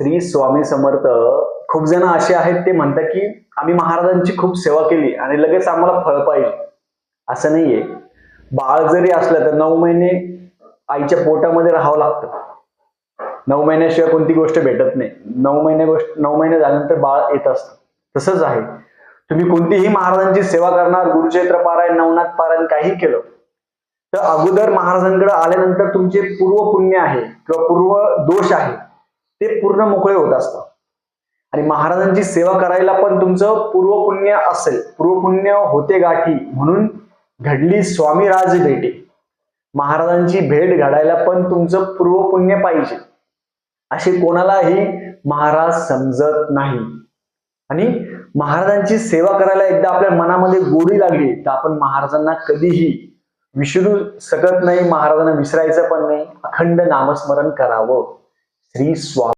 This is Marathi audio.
श्री स्वामी समर्थ. खूप जण असे आहेत ते म्हणतात की आम्ही महाराजांची खूप सेवा केली आणि लगेच आम्हाला फळ पाहिजे. असं नाहीये. बाळ जरी असलं तर 9 महिने आईच्या पोटामध्ये राहावं लागतं. 9 महिन्याशिवाय कोणती गोष्ट भेटत नाही. 9 महिने झाल्यानंतर बाळ येत असतं. तसंच आहे. तुम्ही कोणतीही महाराजांची सेवा करणार, गुरुचरित्र पारायण, नवनाथ पारायण काही केलं तर अगोदर महाराजांकडे आल्यानंतर तुमचे पूर्व पुण्य आहे किंवा पूर्व दोष आहे ते पूर्ण मोकळे होत असतात. आणि महाराजांची सेवा करायला पण तुमचं पूर्व पुण्य असेल. पूर्व पुण्य होते गाठी म्हणून घडली स्वामी राज भेटी. महाराजांची भेट घडायला पण तुमचं पूर्व पुण्य पाहिजे. असे कोणालाही महाराज समजत नाही. आणि महाराजांची सेवा करायला एकदा आपल्या मनामध्ये गोडी लागली तर आपण महाराजांना कधीही विसरू शकत नाही. महाराजांना विसरायचं पण नाही. अखंड नामस्मरण करावं. श्री स्वामी.